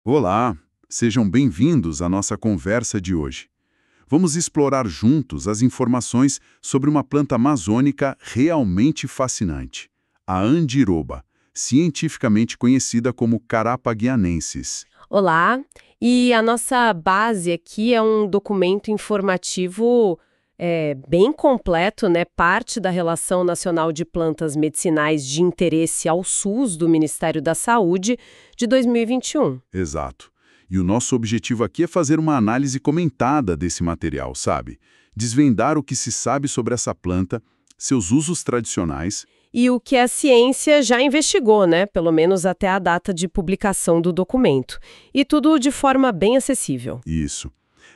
Olá, sejam bem-vindos à nossa conversa de hoje. Vamos explorar juntos as informações sobre uma planta amazônica realmente fascinante, a andiroba, cientificamente conhecida como Carapaguianensis. Olá, e a nossa base aqui é um documento informativo bem completo, né? Parte da Relação Nacional de Plantas Medicinais de Interesse ao SUS do Ministério da Saúde de 2021. Exato. E o nosso objetivo aqui é fazer uma análise comentada desse material, sabe? Desvendar o que se sabe sobre essa planta, seus usos tradicionais. E o que a ciência já investigou, né? Pelo menos até a data de publicação do documento. E tudo de forma bem acessível. Isso.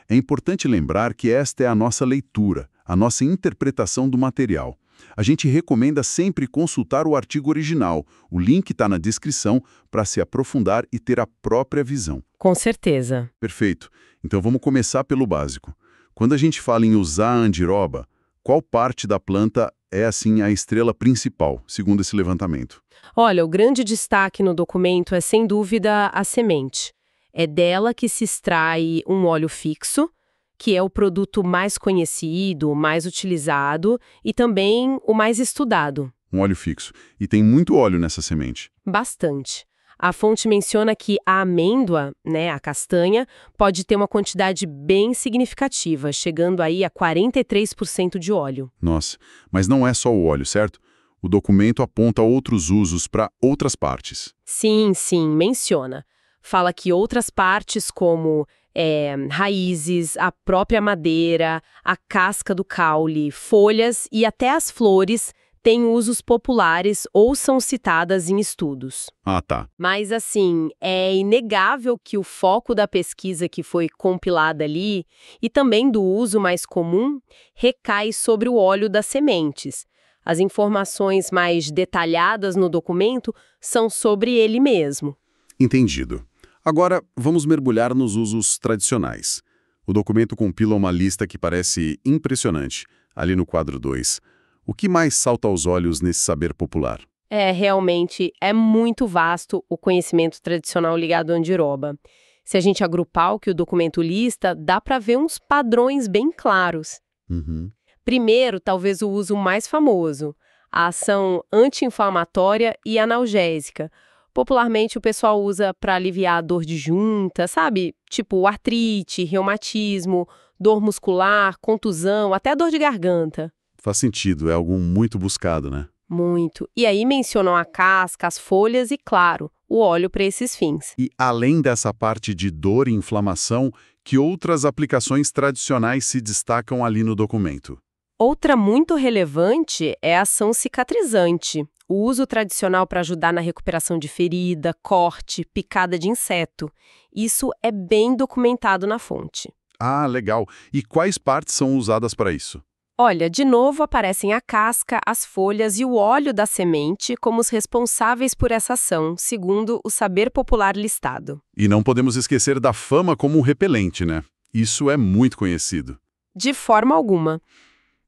É importante lembrar que esta é a nossa leitura, a nossa interpretação do material. A gente recomenda sempre consultar o artigo original. O link está na descrição para se aprofundar e ter a própria visão. Com certeza. Perfeito. Então vamos começar pelo básico. Quando a gente fala em usar a andiroba, qual parte da planta é, assim, a estrela principal, segundo esse levantamento? Olha, o grande destaque no documento é, sem dúvida, a semente. É dela que se extrai um óleo fixo, que é o produto mais conhecido, mais utilizado e também o mais estudado. Um óleo fixo. E tem muito óleo nessa semente. Bastante. A fonte menciona que a amêndoa, né, a castanha, pode ter uma quantidade bem significativa, chegando aí a 43% de óleo. Nossa, mas não é só o óleo, certo? O documento aponta outros usos para outras partes. Sim, sim, menciona. Fala que outras partes como raízes, a própria madeira, a casca do caule, folhas e até as flores têm usos populares ou são citadas em estudos. Ah, tá. Mas, assim, é inegável que o foco da pesquisa que foi compilada ali e também do uso mais comum recai sobre o óleo das sementes. As informações mais detalhadas no documento são sobre ele mesmo. Entendido. Agora, vamos mergulhar nos usos tradicionais. O documento compila uma lista que parece impressionante, ali no quadro 2. O que mais salta aos olhos nesse saber popular? Realmente, é muito vasto o conhecimento tradicional ligado à andiroba. Se a gente agrupar o que o documento lista, dá para ver uns padrões bem claros. Uhum. Primeiro, talvez o uso mais famoso, a ação anti-inflamatória e analgésica. Popularmente, o pessoal usa para aliviar a dor de junta, sabe? Tipo artrite, reumatismo, dor muscular, contusão, até dor de garganta. Faz sentido, é algo muito buscado, né? Muito. E aí mencionam a casca, as folhas e, claro, o óleo para esses fins. E além dessa parte de dor e inflamação, que outras aplicações tradicionais se destacam ali no documento? Outra muito relevante é a ação cicatrizante. O uso tradicional para ajudar na recuperação de ferida, corte, picada de inseto. Isso é bem documentado na fonte. Ah, legal. E quais partes são usadas para isso? Olha, de novo aparecem a casca, as folhas e o óleo da semente como os responsáveis por essa ação, segundo o saber popular listado. E não podemos esquecer da fama como um repelente, né? Isso é muito conhecido. De forma alguma.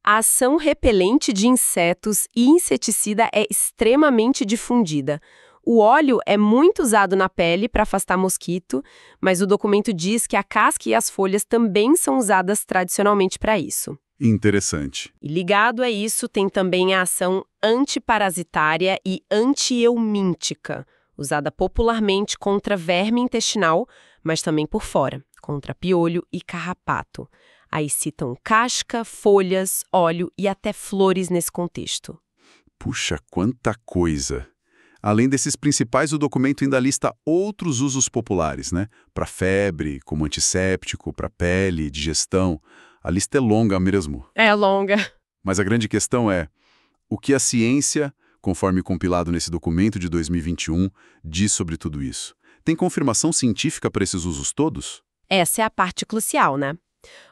A ação repelente de insetos e inseticida é extremamente difundida. O óleo é muito usado na pele para afastar mosquito, mas o documento diz que a casca e as folhas também são usadas tradicionalmente para isso. Interessante. E ligado a isso, tem também a ação antiparasitária e antieumíntica, usada popularmente contra verme intestinal, mas também por fora, contra piolho e carrapato. Aí citam casca, folhas, óleo e até flores nesse contexto. Puxa, quanta coisa! Além desses principais, o documento ainda lista outros usos populares, né? Para febre, como antisséptico, para pele, digestão. A lista é longa mesmo. É longa. Mas a grande questão é, o que a ciência, conforme compilado nesse documento de 2021, diz sobre tudo isso? Tem confirmação científica para esses usos todos? Essa é a parte crucial, né?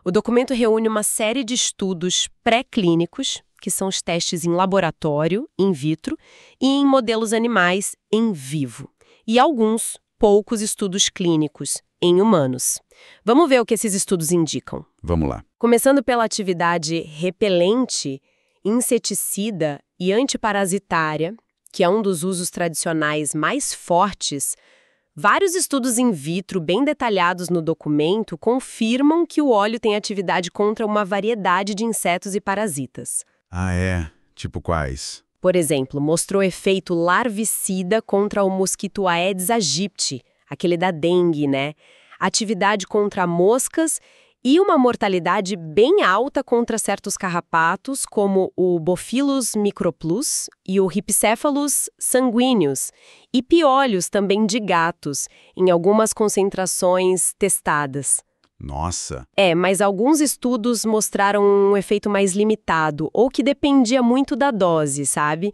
O documento reúne uma série de estudos pré-clínicos, que são os testes em laboratório, in vitro, e em modelos animais em vivo. E alguns, poucos estudos clínicos, em humanos. Vamos ver o que esses estudos indicam. Vamos lá. Começando pela atividade repelente, inseticida e antiparasitária, que é um dos usos tradicionais mais fortes, Vários estudos in vitro bem detalhados no documento confirmam que o óleo tem atividade contra uma variedade de insetos e parasitas. Ah, é? Tipo quais? Por exemplo, mostrou efeito larvicida contra o mosquito Aedes aegypti, aquele da dengue, né? Atividade contra moscas e uma mortalidade bem alta contra certos carrapatos, como o Bophilis microplus e o Rhipicephalus sanguineus, e piolhos também de gatos, em algumas concentrações testadas. Nossa! Mas alguns estudos mostraram um efeito mais limitado, ou que dependia muito da dose, sabe?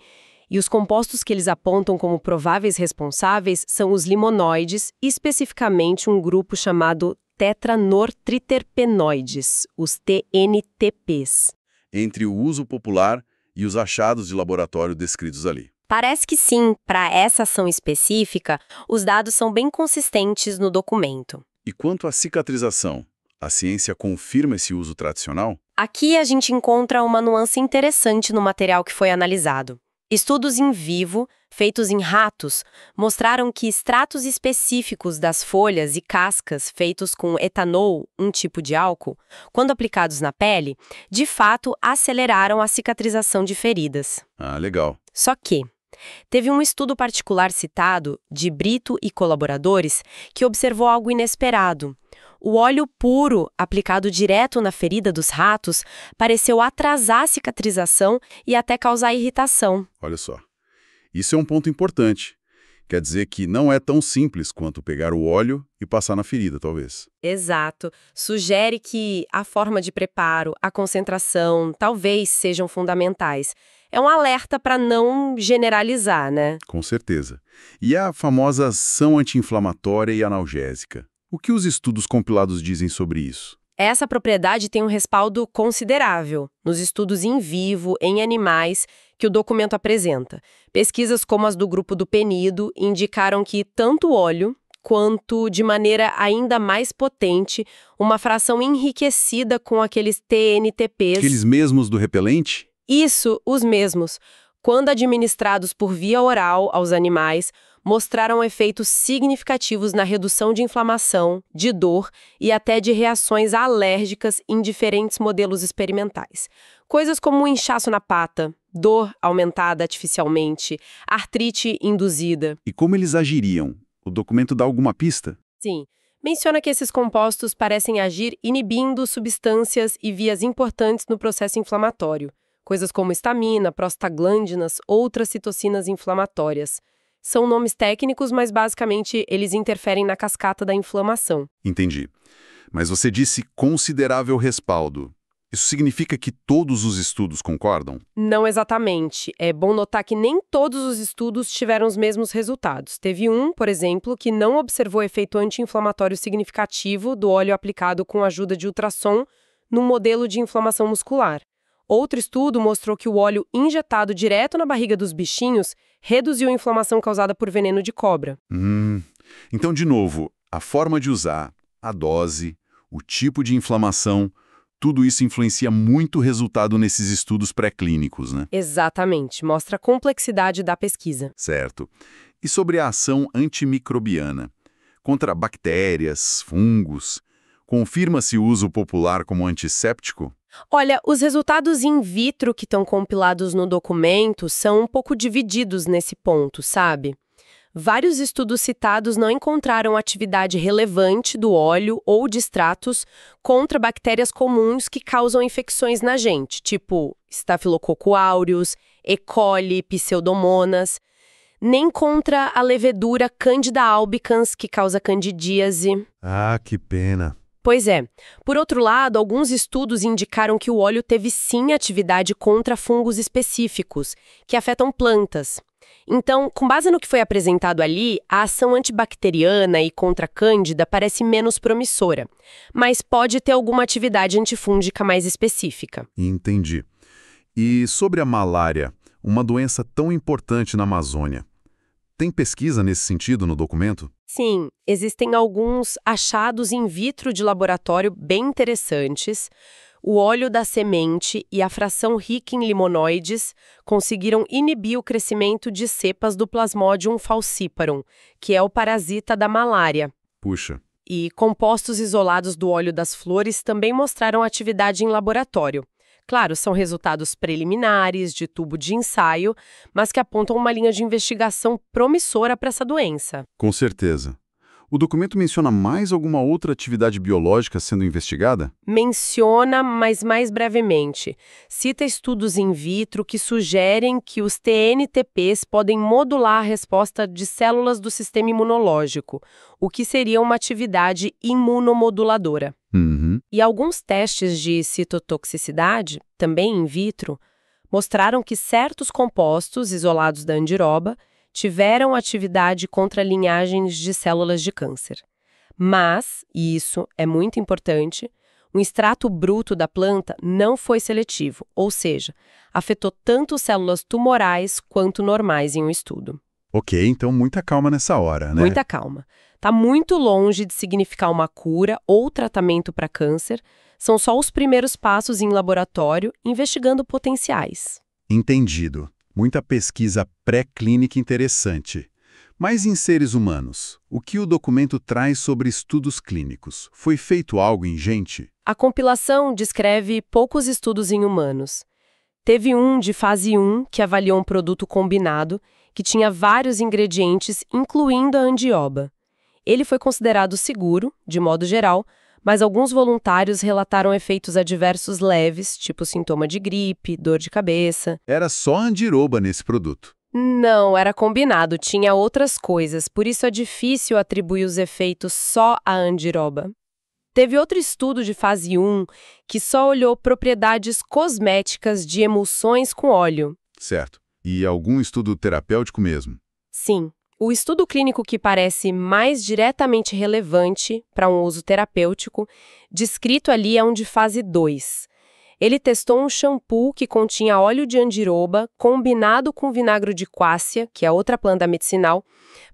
E os compostos que eles apontam como prováveis responsáveis são os limonoides, especificamente um grupo chamado tetranortriterpenoides, os TNTPs. Entre o uso popular e os achados de laboratório descritos ali. Parece que sim, para essa ação específica, os dados são bem consistentes no documento. E quanto à cicatrização, a ciência confirma esse uso tradicional? Aqui a gente encontra uma nuance interessante no material que foi analisado. Estudos in vivo, feitos em ratos, mostraram que extratos específicos das folhas e cascas feitos com etanol, um tipo de álcool, quando aplicados na pele, de fato aceleraram a cicatrização de feridas. Ah, legal. Só que teve um estudo particular citado, de Brito e colaboradores, que observou algo inesperado. O óleo puro, aplicado direto na ferida dos ratos, pareceu atrasar a cicatrização e até causar irritação. Olha só. Isso é um ponto importante. Quer dizer que não é tão simples quanto pegar o óleo e passar na ferida, talvez. Exato. Sugere que a forma de preparo, a concentração, talvez sejam fundamentais. É um alerta para não generalizar, né? Com certeza. E a famosa ação anti-inflamatória e analgésica? O que os estudos compilados dizem sobre isso? Essa propriedade tem um respaldo considerável nos estudos in vivo, em animais, que o documento apresenta. Pesquisas como as do grupo do Penido indicaram que tanto o óleo, quanto, de maneira ainda mais potente, uma fração enriquecida com aqueles TNTPs. Aqueles mesmos do repelente? Isso, os mesmos. Quando administrados por via oral aos animais, mostraram efeitos significativos na redução de inflamação, de dor e até de reações alérgicas em diferentes modelos experimentais. Coisas como inchaço na pata, dor aumentada artificialmente, artrite induzida. E como eles agiriam? O documento dá alguma pista? Sim. Menciona que esses compostos parecem agir inibindo substâncias e vias importantes no processo inflamatório. Coisas como histamina, prostaglandinas, outras citocinas inflamatórias. São nomes técnicos, mas basicamente eles interferem na cascata da inflamação. Entendi. Mas você disse considerável respaldo. Isso significa que todos os estudos concordam? Não exatamente. É bom notar que nem todos os estudos tiveram os mesmos resultados. Teve um, por exemplo, que não observou efeito anti-inflamatório significativo do óleo aplicado com a ajuda de ultrassom num modelo de inflamação muscular. Outro estudo mostrou que o óleo injetado direto na barriga dos bichinhos reduziu a inflamação causada por veneno de cobra. Então, de novo, a forma de usar, a dose, o tipo de inflamação, tudo isso influencia muito o resultado nesses estudos pré-clínicos, né? Exatamente. Mostra a complexidade da pesquisa. Certo. E sobre a ação antimicrobiana? Contra bactérias, fungos, confirma-se o uso popular como antisséptico? Olha, os resultados in vitro que estão compilados no documento são um pouco divididos nesse ponto, sabe? Vários estudos citados não encontraram atividade relevante do óleo ou de extratos contra bactérias comuns que causam infecções na gente, tipo Staphylococcus aureus, E. coli, Pseudomonas, nem contra a levedura Candida albicans, que causa candidíase. Ah, que pena. Pois é. Por outro lado, alguns estudos indicaram que o óleo teve sim atividade contra fungos específicos, que afetam plantas. Então, com base no que foi apresentado ali, a ação antibacteriana e contra a cândida parece menos promissora, mas pode ter alguma atividade antifúngica mais específica. Entendi. E sobre a malária, uma doença tão importante na Amazônia, tem pesquisa nesse sentido no documento? Sim, existem alguns achados in vitro de laboratório bem interessantes. O óleo da semente e a fração rica em limonoides conseguiram inibir o crescimento de cepas do Plasmodium falciparum, que é o parasita da malária. Puxa, E compostos isolados do óleo das flores também mostraram atividade em laboratório. Claro, são resultados preliminares, de tubo de ensaio, mas que apontam uma linha de investigação promissora para essa doença. com certeza. O documento menciona mais alguma outra atividade biológica sendo investigada? Menciona, mas mais brevemente, cita estudos in vitro que sugerem que os TNTPs podem modular a resposta de células do sistema imunológico, o que seria uma atividade imunomoduladora. Uhum. E alguns testes de citotoxicidade, também in vitro, mostraram que certos compostos isolados da andiroba tiveram atividade contra linhagens de células de câncer. Mas, e isso é muito importante, o extrato bruto da planta não foi seletivo, ou seja, afetou tanto células tumorais quanto normais em um estudo. Ok, então muita calma nessa hora, né? Muita calma. Está muito longe de significar uma cura ou tratamento para câncer, são só os primeiros passos em laboratório investigando potenciais. Entendido. Muita pesquisa pré-clínica interessante. Mas em seres humanos, o que o documento traz sobre estudos clínicos? Foi feito algo em gente? A compilação descreve poucos estudos em humanos. Teve um de fase 1 que avaliou um produto combinado que tinha vários ingredientes, incluindo a andioba. Ele foi considerado seguro, de modo geral, mas alguns voluntários relataram efeitos adversos leves, tipo sintoma de gripe, dor de cabeça. Era só andiroba nesse produto. Não, era combinado, tinha outras coisas, por isso é difícil atribuir os efeitos só à andiroba. Teve outro estudo de fase 1 que só olhou propriedades cosméticas de emulsões com óleo. Certo. E algum estudo terapêutico mesmo? Sim. O estudo clínico que parece mais diretamente relevante para um uso terapêutico, descrito ali é um de fase 2. Ele testou um shampoo que continha óleo de andiroba combinado com vinagre de quássia, que é outra planta medicinal,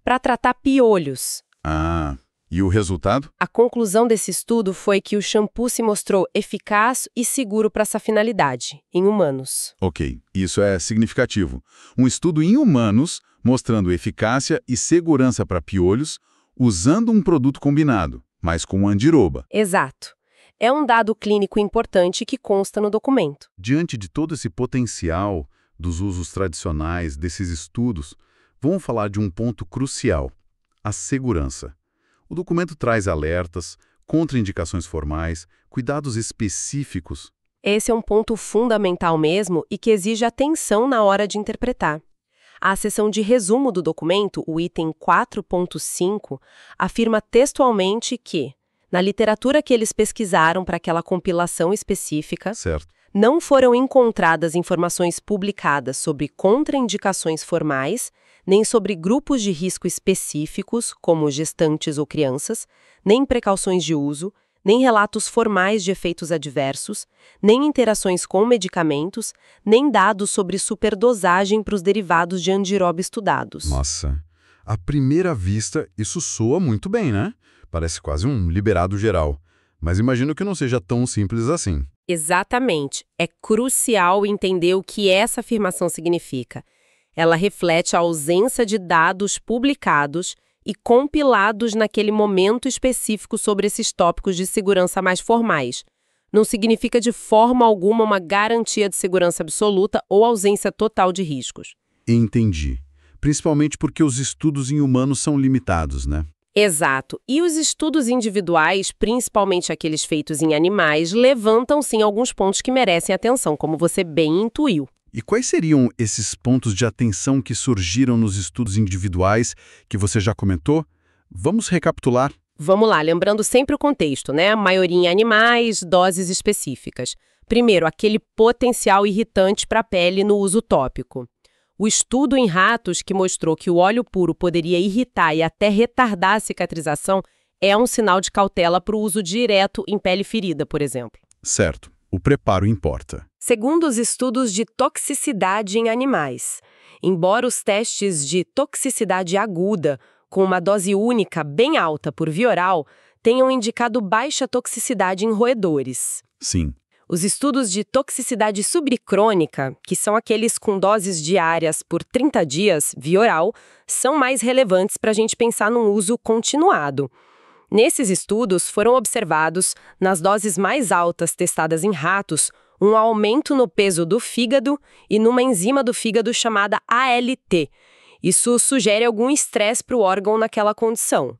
para tratar piolhos. Ah, e o resultado? A conclusão desse estudo foi que o shampoo se mostrou eficaz e seguro para essa finalidade, em humanos. Ok, isso é significativo. Um estudo em humanos mostrando eficácia e segurança para piolhos usando um produto combinado, mas com andiroba. Exato. É um dado clínico importante que consta no documento. Diante de todo esse potencial dos usos tradicionais desses estudos, vamos falar de um ponto crucial: a segurança. O documento traz alertas, contraindicações formais, cuidados específicos. Esse é um ponto fundamental mesmo e que exige atenção na hora de interpretar. A seção de resumo do documento, o item 4.5, afirma textualmente que, na literatura que eles pesquisaram para aquela compilação específica, Certo. não foram encontradas informações publicadas sobre contraindicações formais, nem sobre grupos de risco específicos, como gestantes ou crianças, nem precauções de uso, nem relatos formais de efeitos adversos, nem interações com medicamentos, nem dados sobre superdosagem para os derivados de andiroba estudados. Nossa, à primeira vista, isso soa muito bem, né? Parece quase um liberado geral. Mas imagino que não seja tão simples assim. Exatamente. É crucial entender o que essa afirmação significa. Ela reflete a ausência de dados publicados e compilados naquele momento específico sobre esses tópicos de segurança mais formais. Não significa de forma alguma uma garantia de segurança absoluta ou ausência total de riscos. Entendi. Principalmente porque os estudos em humanos são limitados, né? Exato. E os estudos individuais, principalmente aqueles feitos em animais, levantam sim alguns pontos que merecem atenção, como você bem intuiu. E quais seriam esses pontos de atenção que surgiram nos estudos individuais que você já comentou? Vamos recapitular. Vamos lá, lembrando sempre o contexto, né? Maioria em animais, doses específicas. Primeiro, aquele potencial irritante para a pele no uso tópico. O estudo em ratos que mostrou que o óleo puro poderia irritar e até retardar a cicatrização é um sinal de cautela para o uso direto em pele ferida, por exemplo. Certo. O preparo importa. Segundo os estudos de toxicidade em animais, embora os testes de toxicidade aguda, com uma dose única bem alta por via oral, tenham indicado baixa toxicidade em roedores. Sim. Os estudos de toxicidade subcrônica, que são aqueles com doses diárias por 30 dias, via oral, são mais relevantes para a gente pensar num uso continuado. Nesses estudos, foram observados, nas doses mais altas testadas em ratos, um aumento no peso do fígado e numa enzima do fígado chamada ALT. Isso sugere algum estresse para o órgão naquela condição.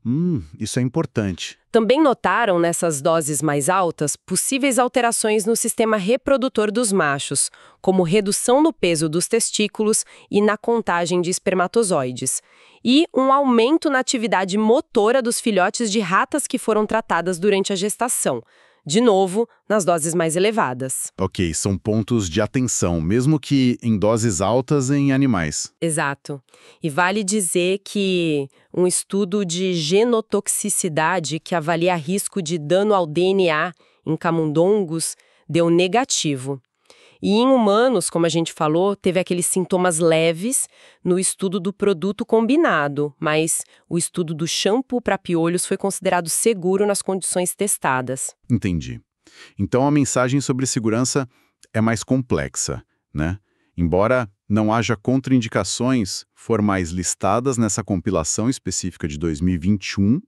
Isso é importante. Também notaram, nessas doses mais altas, possíveis alterações no sistema reprodutor dos machos, como redução no peso dos testículos e na contagem de espermatozoides, e um aumento na atividade motora dos filhotes de ratas que foram tratadas durante a gestação. De novo, nas doses mais elevadas. Ok, são pontos de atenção, mesmo que em doses altas em animais. Exato. E vale dizer que um estudo de genotoxicidade que avalia risco de dano ao DNA em camundongos deu negativo. E em humanos, como a gente falou, teve aqueles sintomas leves no estudo do produto combinado, mas o estudo do shampoo para piolhos foi considerado seguro nas condições testadas. Entendi. Então a mensagem sobre segurança é mais complexa, né? Embora não haja contraindicações formais listadas nessa compilação específica de 2021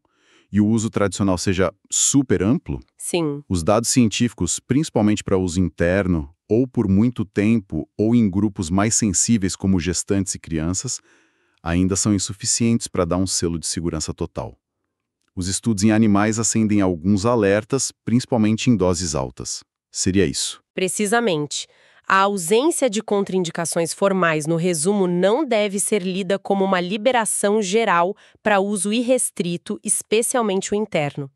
e o uso tradicional seja super amplo, Sim. os dados científicos, principalmente para uso interno, ou por muito tempo, ou em grupos mais sensíveis como gestantes e crianças, ainda são insuficientes para dar um selo de segurança total. Os estudos em animais acendem alguns alertas, principalmente em doses altas. Seria isso. Precisamente. A ausência de contraindicações formais no resumo não deve ser lida como uma liberação geral para uso irrestrito, especialmente o interno.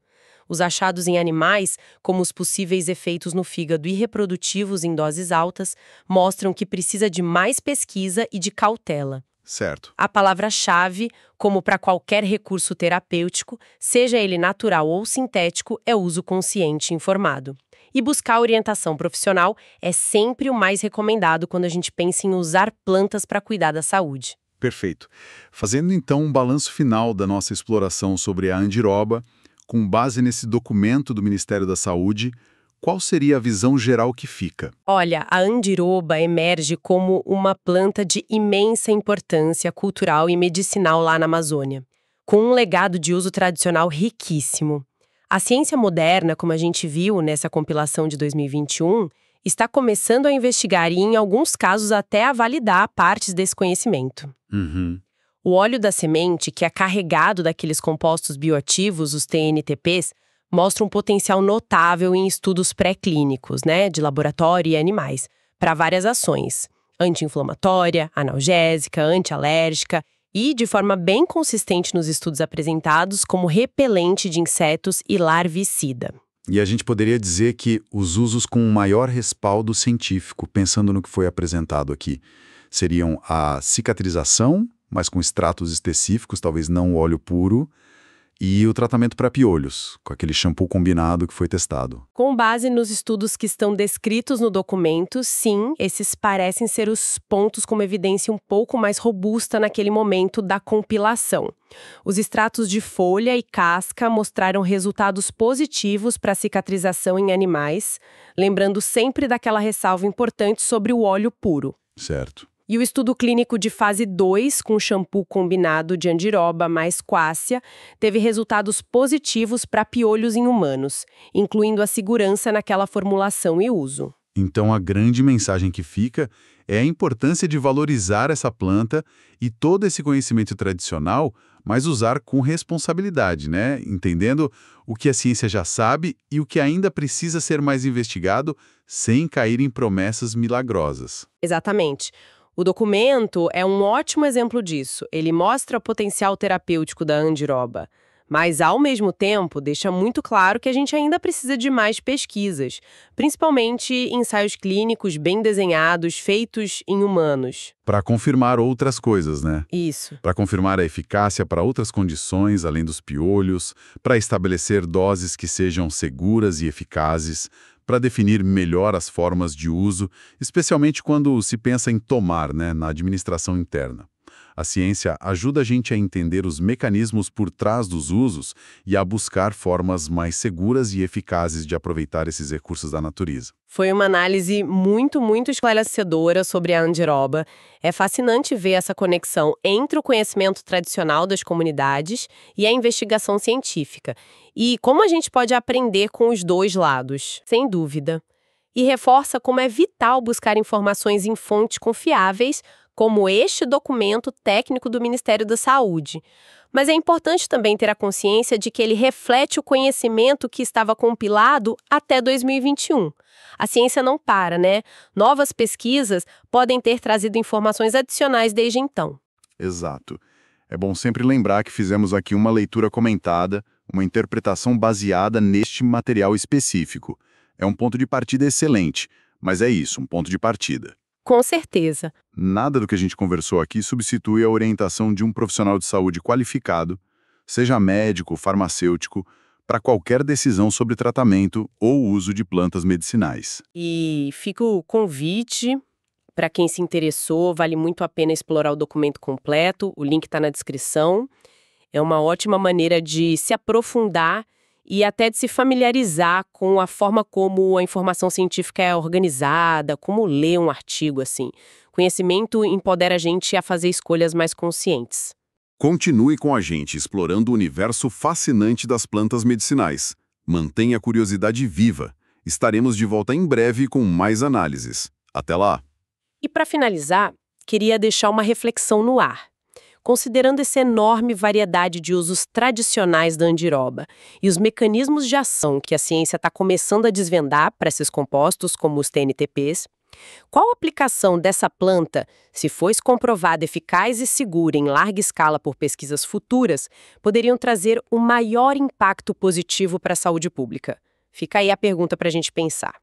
Os achados em animais, como os possíveis efeitos no fígado e reprodutivos em doses altas, mostram que precisa de mais pesquisa e de cautela. Certo. A palavra-chave, como para qualquer recurso terapêutico, seja ele natural ou sintético, é uso consciente e informado. E buscar orientação profissional é sempre o mais recomendado quando a gente pensa em usar plantas para cuidar da saúde. Perfeito. Fazendo então um balanço final da nossa exploração sobre a andiroba, com base nesse documento do Ministério da Saúde, qual seria a visão geral que fica? Olha, a andiroba emerge como uma planta de imensa importância cultural e medicinal lá na Amazônia, com um legado de uso tradicional riquíssimo. A ciência moderna, como a gente viu nessa compilação de 2021, está começando a investigar e, em alguns casos, até a validar partes desse conhecimento. O óleo da semente, que é carregado daqueles compostos bioativos, os TNTPs, mostra um potencial notável em estudos pré-clínicos, de laboratório e animais, para várias ações: anti-inflamatória, analgésica, antialérgica e, de forma bem consistente nos estudos apresentados, como repelente de insetos e larvicida. E a gente poderia dizer que os usos com maior respaldo científico, pensando no que foi apresentado aqui, seriam a cicatrização, mas com extratos específicos, talvez não o óleo puro, e o tratamento para piolhos, com aquele shampoo combinado que foi testado. Com base nos estudos que estão descritos no documento, sim, esses parecem ser os pontos com uma evidência um pouco mais robusta naquele momento da compilação. Os extratos de folha e casca mostraram resultados positivos para a cicatrização em animais, lembrando sempre daquela ressalva importante sobre o óleo puro. Certo. E o estudo clínico de fase 2, com shampoo combinado de andiroba mais quássia, teve resultados positivos para piolhos em humanos, incluindo a segurança naquela formulação e uso. Então a grande mensagem que fica é a importância de valorizar essa planta e todo esse conhecimento tradicional, mas usar com responsabilidade, Entendendo o que a ciência já sabe e o que ainda precisa ser mais investigado, sem cair em promessas milagrosas. Exatamente. O documento é um ótimo exemplo disso. Ele mostra o potencial terapêutico da andiroba, mas, ao mesmo tempo, deixa muito claro que a gente ainda precisa de mais pesquisas, principalmente ensaios clínicos bem desenhados, feitos em humanos. Para confirmar outras coisas, Isso. Para confirmar a eficácia para outras condições, além dos piolhos, para estabelecer doses que sejam seguras e eficazes, para definir melhor as formas de uso, especialmente quando se pensa em tomar, na administração interna. A ciência ajuda a gente a entender os mecanismos por trás dos usos e a buscar formas mais seguras e eficazes de aproveitar esses recursos da natureza. Foi uma análise muito esclarecedora sobre a andiroba. É fascinante ver essa conexão entre o conhecimento tradicional das comunidades e a investigação científica. E como a gente pode aprender com os dois lados, sem dúvida. E reforça como é vital buscar informações em fontes confiáveis, como este documento técnico do Ministério da Saúde. Mas é importante também ter a consciência de que ele reflete o conhecimento que estava compilado até 2021. A ciência não para, né? Novas pesquisas podem ter trazido informações adicionais desde então. Exato. É bom sempre lembrar que fizemos aqui uma leitura comentada, uma interpretação baseada neste material específico. É um ponto de partida excelente, mas é isso, um ponto de partida. Com certeza. Nada do que a gente conversou aqui substitui a orientação de um profissional de saúde qualificado, seja médico, farmacêutico, para qualquer decisão sobre tratamento ou uso de plantas medicinais. E fica o convite para quem se interessou, vale muito a pena explorar o documento completo, o link está na descrição. É uma ótima maneira de se aprofundar e até de se familiarizar com a forma como a informação científica é organizada, como ler um artigo, assim. Conhecimento empodera a gente a fazer escolhas mais conscientes. Continue com a gente explorando o universo fascinante das plantas medicinais. Mantenha a curiosidade viva. Estaremos de volta em breve com mais análises. Até lá! E para finalizar, queria deixar uma reflexão no ar. Considerando essa enorme variedade de usos tradicionais da andiroba e os mecanismos de ação que a ciência está começando a desvendar para esses compostos, como os TNTPs, qual aplicação dessa planta, se fosse comprovada eficaz e segura em larga escala por pesquisas futuras, poderiam trazer o maior impacto positivo para a saúde pública? Fica aí a pergunta para a gente pensar.